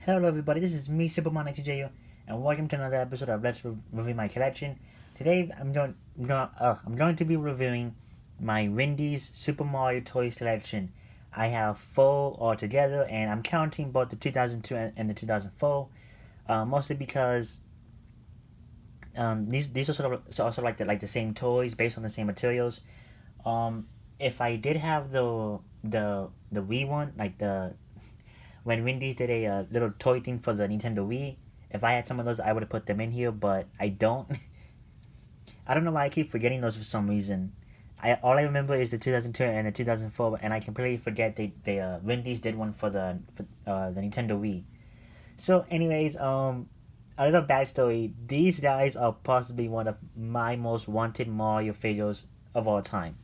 Hello everybody, this is me, Superman92JU, and welcome to another episode of Let's Review My Collection. Today I'm going to be reviewing my Wendy's Super Mario Toys collection. I have 4 altogether, and I'm counting both the 2002 and the 2004, mostly because these are sort of like the same toys based on the same materials. If I did have the Wii one, like the when Wendy's did a little toy thing for the Nintendo Wii. If I had some of those, I would have put them in here, but I don't. I don't know why I keep forgetting those for some reason. All I remember is the 2002 and the 2004, and I completely forget they Wendy's did one for the Nintendo Wii. So, anyways, a little backstory. These guys are possibly one of my most wanted Mario figures of all time.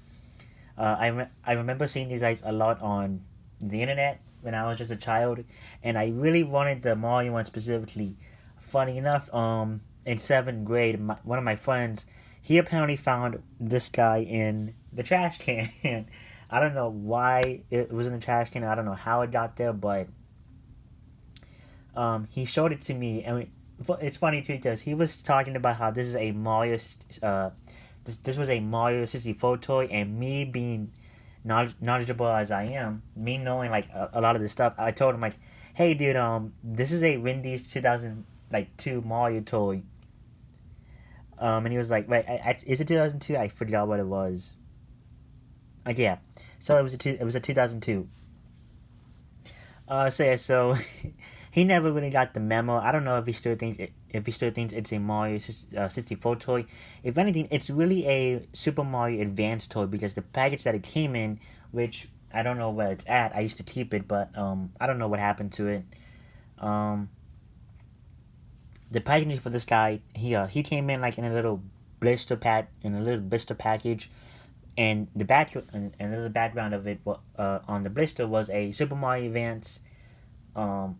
I remember seeing these guys a lot on the internet when I was just a child, and I really wanted the Mario one specifically. Funny enough, in seventh grade, one of my friends, he apparently found this guy in the trash can. I don't know why it was in the trash can. I don't know how it got there, but he showed it to me, and it's funny too because he was talking about how this is a Mario. This was a Mario 64 toy, and me being knowledgeable as I am, me knowing like a lot of this stuff, I told him like, "Hey, dude, this is a Wendy's 2002 Mario toy." And he was like, "Wait, is it 2002? I forgot what it was." Like, yeah, so it was a 2002. So yeah, so he never really got the memo. I don't know if he still thinks it's a Mario 64 toy. If anything, it's really a Super Mario Advance toy because the package that it came in, which I don't know where it's at. I used to keep it, but I don't know what happened to it. Um, the packaging for this guy, he came in like in a little blister package, and the background of it on the blister was a Super Mario Advance um,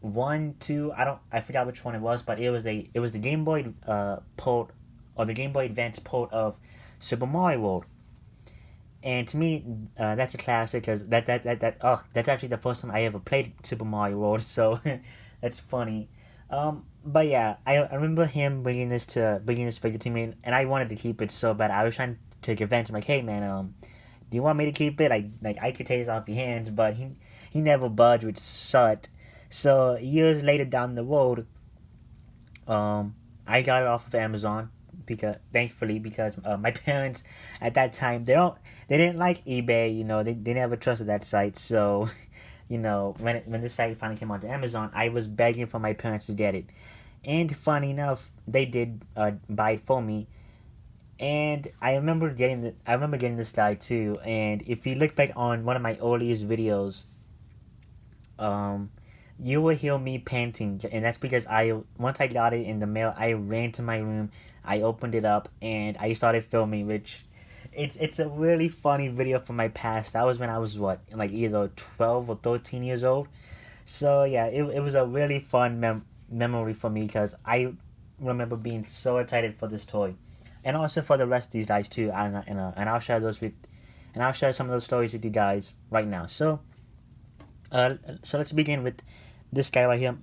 one, two. I forgot which one it was, but it was the Game Boy port or the Game Boy Advance port of Super Mario World. And to me, that's a classic because that's actually the first time I ever played Super Mario World. So that's funny. But yeah, I remember him bringing this figure to me, and I wanted to keep it so bad. I was trying to convince him like, hey man, do you want me to keep it? I could take this off your hands, but he never budged, which sucked. So years later down the road, I got it off of Amazon because thankfully because my parents at that time they didn't like eBay. They never trusted that site. So when this site finally came onto Amazon, I was begging for my parents to get it, and funny enough, they did buy it for me. And I remember getting this guy too. And if you look back on one of my earliest videos, um, you will hear me panting, and that's because I once I got it in the mail, I ran to my room, I opened it up, and I started filming. Which it's a really funny video from my past. That was when I was what, like either 12 or 13 years old. So yeah, it was a really fun memory for me because I remember being so excited for this toy, and also for the rest of these guys too. And I'll share I'll share some of those stories with you guys right now. So let's begin with this guy right here.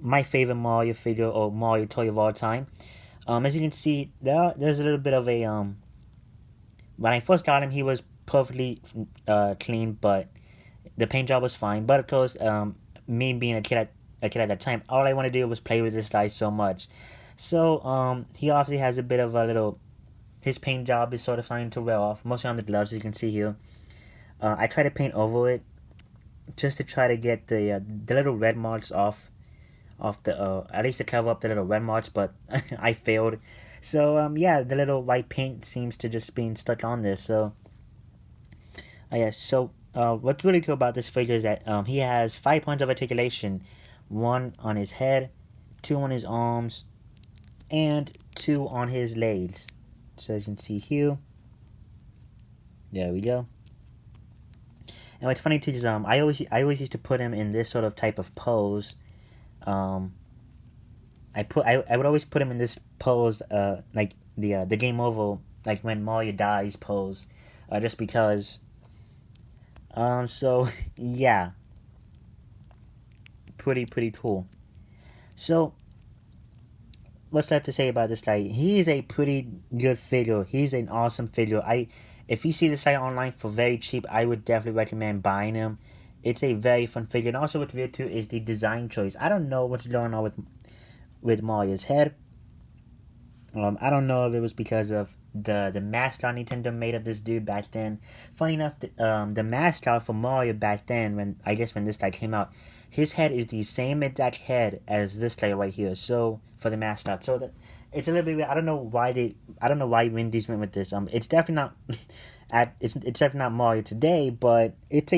My favorite Mario figure or Mario toy of all time. As you can see, there's a little bit of a when I first got him, he was perfectly clean, but the paint job was fine. But of course, me being a kid at that time, all I want to do was play with this guy so much. So he obviously has a bit of a little. His paint job is sort of starting to wear off, mostly on the gloves, as you can see here. I try to paint over it just to try to get the little red marks off the at least to cover up the little red marks, but I failed. So yeah, the little white paint seems to just being stuck on this. So yeah, so what's really cool about this figure is that he has 5 points of articulation, one on his head, two on his arms, and two on his legs. So as you can see here, there we go. And what's funny too is I always used to put him in this sort of type of pose. Um, I would always put him in this pose, like the game over, like when Mario dies pose, just because. So yeah, pretty cool. So what's left to say about this guy? He is a pretty good figure. He's an awesome figure. If you see this guy online for very cheap, I would definitely recommend buying him. It's a very fun figure. And also what's weird too is the design choice. I don't know what's going on with Mario's head. I don't know if it was because of the mascot Nintendo made of this dude back then. Funny enough, the mascot for Mario back then, when this guy came out, his head is the same exact head as this guy right here. So for the mascot, it's a little bit weird. I don't know why Wendy's went with this. It's definitely not it's definitely not Mario today, but it's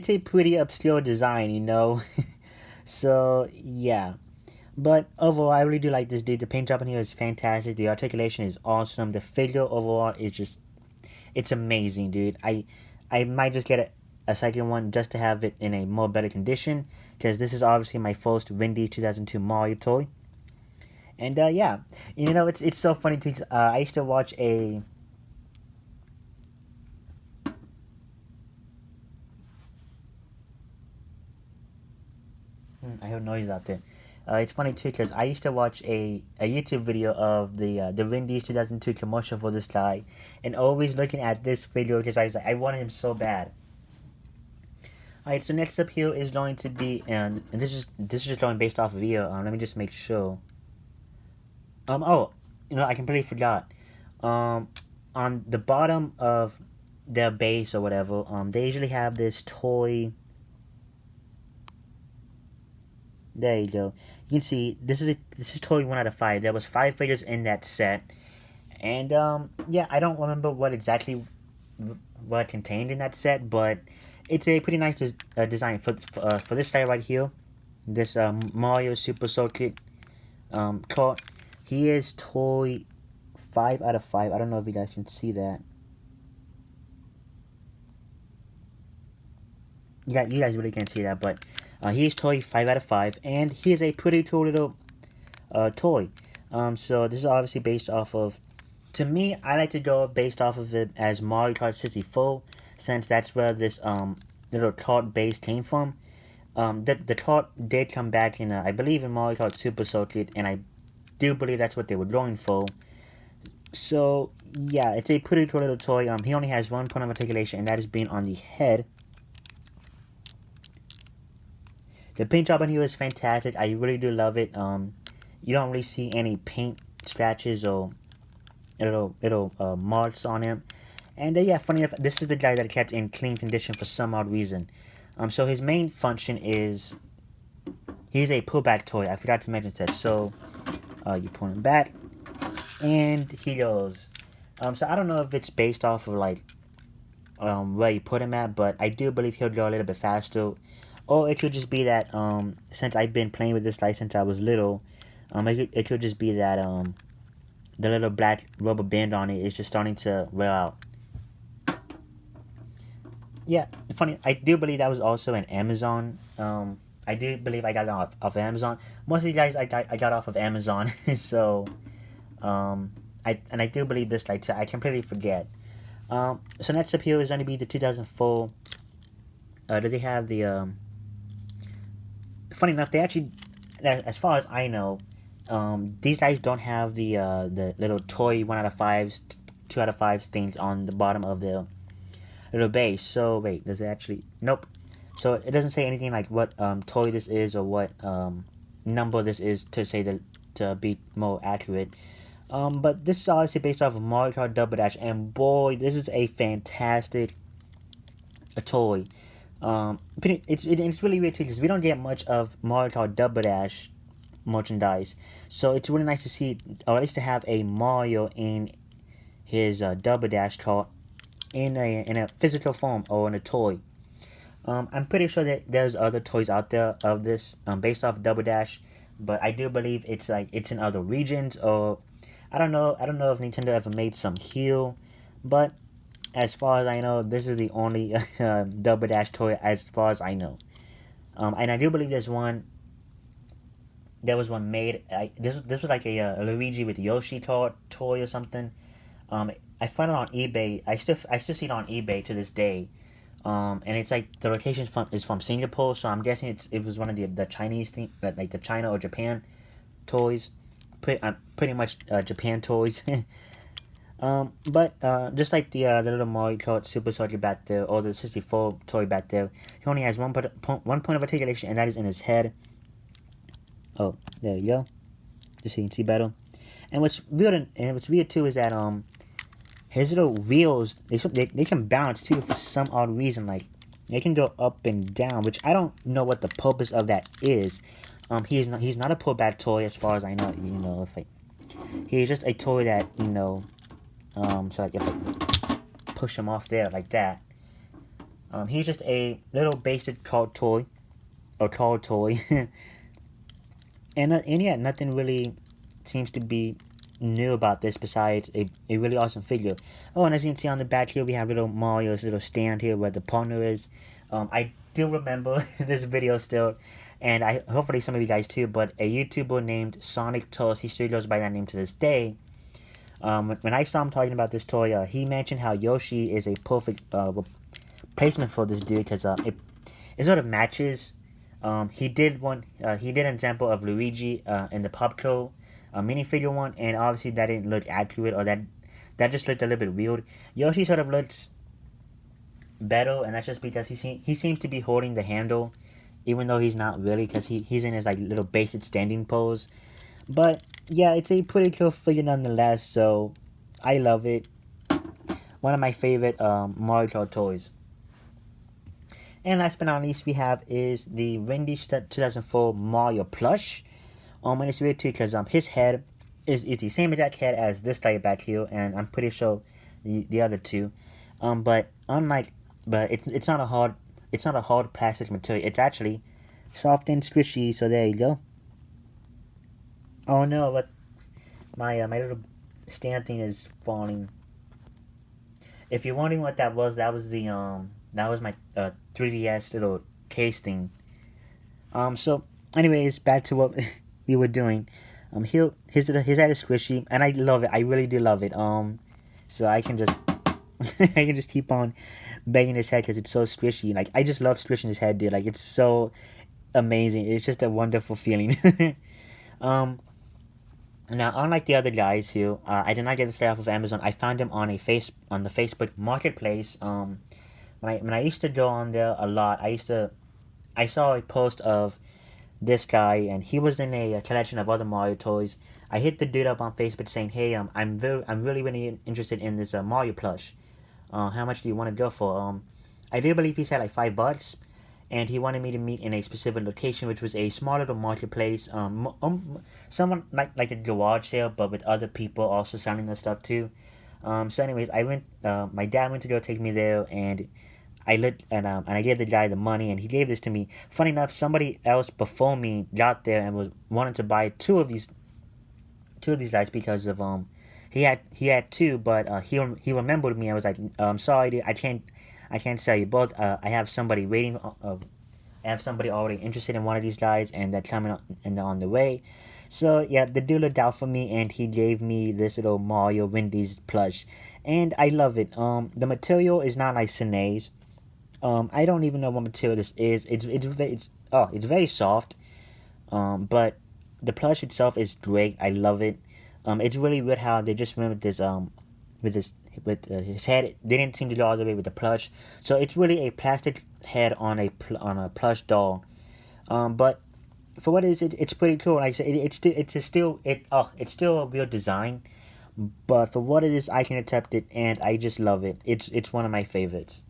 a pretty obscure design, you know. So yeah. But overall, I really do like this dude. The paint job in here is fantastic. The articulation is awesome. The figure overall is just, it's amazing, dude. I might just get a second one just to have it in a more better condition, because this is obviously my first Wendy's 2002 Mario toy. And yeah, you know, it's so funny too. I used to watch a. I heard noise out there. It's funny too because I used to watch a YouTube video of the Wendy's 2002 commercial for this guy, and always looking at this video because I was like, I wanted him so bad. Alright, so next up here is going to be, and this is just going based off of here. Let me just make sure. Oh, you know, I completely forgot. On the bottom of their base or whatever, they usually have this toy. There you go. You can see this is toy 1 out of 5. There was 5 figures in that set, and yeah, I don't remember what exactly what contained in that set, but it's a pretty nice design for this guy right here. This Mario Super Circuit cart. He is toy 5 out of 5. I don't know if you guys can see that. Yeah, you guys really can't see that, but he is toy 5 out of 5, and he is a pretty cool little toy. So this is obviously based off of. To me, I like to go based off of it as Mario Kart 64, since that's where this little kart base came from. The kart did come back in, I believe, in Mario Kart Super Circuit, and I do believe that's what they were going for. So yeah, it's a pretty cool little toy. He only has one point of articulation, and that is being on the head. The paint job on here is fantastic. I really do love it. You don't really see any paint scratches or little marks on him. And yeah, funny enough, this is the guy that I kept in clean condition for some odd reason. So his main function is he's a pullback toy. I forgot to mention that. So you pull him back, and he goes. So I don't know if it's based off of like where you put him at, but I do believe he'll go a little bit faster. Or it could just be that since I've been playing with this guy since I was little, it could just be that the little black rubber band on it is just starting to wear out. Yeah, funny. I do believe that was also an Amazon. I do believe I got it off Amazon. Most of these guys I got off of Amazon. So, I do believe this guy too. I completely forget. So next up here is going to be the 2004. Does he have the Funny enough, they actually, as far as I know, these guys don't have the little toy 1 out of 5s, 2 out of 5s things on the bottom of the little base. So wait, does it actually? Nope. So it doesn't say anything like what toy this is or what number this is to be more accurate. But this is obviously based off of Mario Kart Double Dash, and boy, this is a fantastic toy. It's really weird too because we don't get much of Mario Kart Double Dash merchandise, so it's really nice to see, or at least to have a Mario in his Double Dash kart in a physical form or in a toy. I'm pretty sure that there's other toys out there of this based off Double Dash, but I do believe it's in other regions, or I don't know if Nintendo ever made some here, but as far as I know, this is the only Double Dash toy as far as I know. And I do believe there was one made. This was like a Luigi with Yoshi toy or something. I found it on eBay. I still see it on eBay to this day. And it's like the location is from Singapore, so I'm guessing it was one of the Chinese thing, like the China or Japan toys, pretty much Japan toys. But just like the little Mario Kart Super Soldier back there, or the 64 toy back there, he only has one point of articulation, and that is in his head. Oh, there you go. Just so you can see better. And what's weird too is that his little wheels they can bounce too for some odd reason. Like they can go up and down, which I don't know what the purpose of that is. He's not a pullback toy as far as I know. You know, if like he's just a toy that so like if I push him off there like that, he's just a little basic car toy or car toy, and yeah, nothing really seems to be new about this besides a really awesome figure. Oh, and as you can see on the back here, we have little Mario's little stand here where the partner is. I do remember this video still, and I hopefully some of you guys too. But a YouTuber named Sonic Toast, he still goes by that name to this day. When I saw him talking about this toy, he mentioned how Yoshi is a perfect replacement for this dude because it sort of matches. He did an example of Luigi in the Popco minifigure one, and obviously that didn't look accurate, or that just looked a little bit weird. Yoshi sort of looks better, and that's just because he seems to be holding the handle, even though he's not really, because he's in his like little basic standing pose. But yeah, it's a pretty cool figure nonetheless, so I love it. One of my favorite Mario Kart toys. And last but not least, we have is the Wendy 2004 Mario Plush. And it's weird too because his head is the same exact head as this guy back here, and I'm pretty sure the other two. But it's not a hard plastic material. It's actually soft and squishy. So there you go. Oh no, but my little stand thing is falling. If you're wondering what that was that was my 3DS little case thing. So anyways, back to what we were doing. His head is squishy, and I love it. I really do love it. So I can just I can just keep on banging his head because it's so squishy. Like I just love squishing his head, dude. Like it's so amazing. It's just a wonderful feeling. um, Now, unlike the other guys here, I did not get this guy off of Amazon. I found him on on the Facebook Marketplace. When I used to go on there a lot, I saw a post of this guy, and he was in a collection of other Mario toys. I hit the dude up on Facebook saying, "Hey, I'm really interested in this Mario plush. How much do you want to go for?" I do believe he said like $5, and he wanted me to meet in a specific location, which was a small little marketplace. Someone like a garage sale, but with other people also selling the stuff too. So, anyways, I went. My dad went to go take me there, and and I gave the guy the money, and he gave this to me. Funny enough, somebody else before me got there and was wanted to buy two of these guys because of he had two, but he remembered me. I was like, sorry, dude, I can't sell you both. I have somebody waiting. I have somebody already interested in one of these guys, and they're coming and they're on the way. So yeah, the dude looked out for me, and he gave me this little Mario Wendy's plush, and I love it. The material is not like Sine's. I don't even know what material this is. It's very soft. But the plush itself is great. I love it. It's really weird how they just went with with his head. They didn't seem to go all the way with the plush. So it's really a plastic head on a plush doll. But for what it is, it's pretty cool. Like I said, it's still a real design. But for what it is, I can accept it, and I just love it. It's one of my favorites.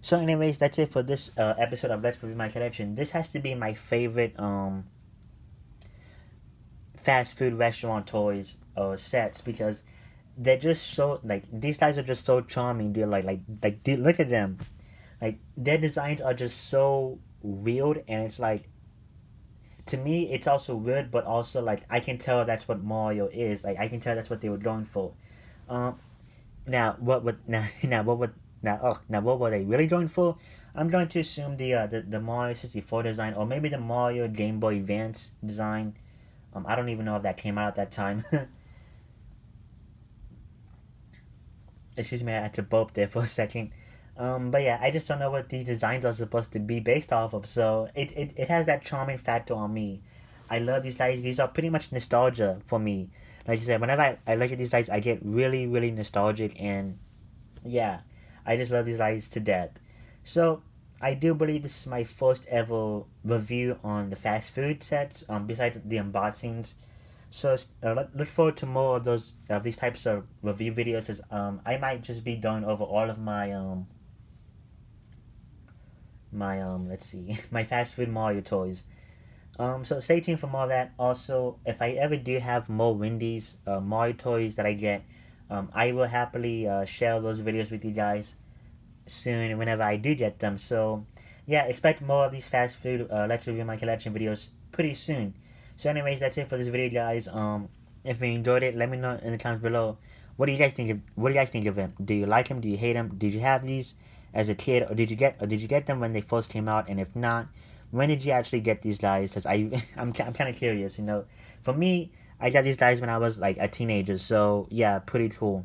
So, anyways, that's it for this episode of Let's Review My Collection. This has to be my favorite fast food restaurant toys or sets because they're just so like these guys are just so charming. They're dude, look at them. Like their designs are just so weird, and it's like to me it's also weird, but also like I can tell that's what Mario is. Like I can tell that's what they were going for. Um, Now, what would now what would now what were they really going for? I'm going to assume the Mario 64 design, or maybe the Mario Game Boy Advance design. I don't even know if that came out at that time. Excuse me, I had to burp there for a second. But yeah, I just don't know what these designs are supposed to be based off of. So it has that charming factor on me. I love these lights. These are pretty much nostalgia for me. Like I said, whenever I look at these lights, I get really, really nostalgic. And yeah, I just love these lights to death. So I do believe this is my first ever review on the fast food sets, besides the unboxings. So look forward to more of those these types of review videos. 'Cause, I might just be done over all of my let's see my fast food Mario toys. So stay tuned for more of that. Also, if I ever do have more Wendy's Mario toys that I get, I will happily share those videos with you guys soon whenever I do get them. So yeah, expect more of these fast food let's review my collection videos pretty soon. So anyways, that's it for this video, guys. If you enjoyed it, let me know in the comments below. What do you guys think of him? Do you like him? Do you hate him? Did you have these as a kid, or did you get them when they first came out? And if not, when did you actually get these guys? Because I'm kind of curious. For me, I got these guys when I was like a teenager. So yeah, pretty cool.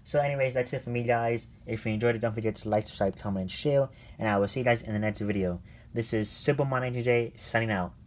So anyways, that's it for me, guys. If you enjoyed it, don't forget to like, subscribe, comment, and share. And I will see you guys in the next video. This is Super Mono J signing out.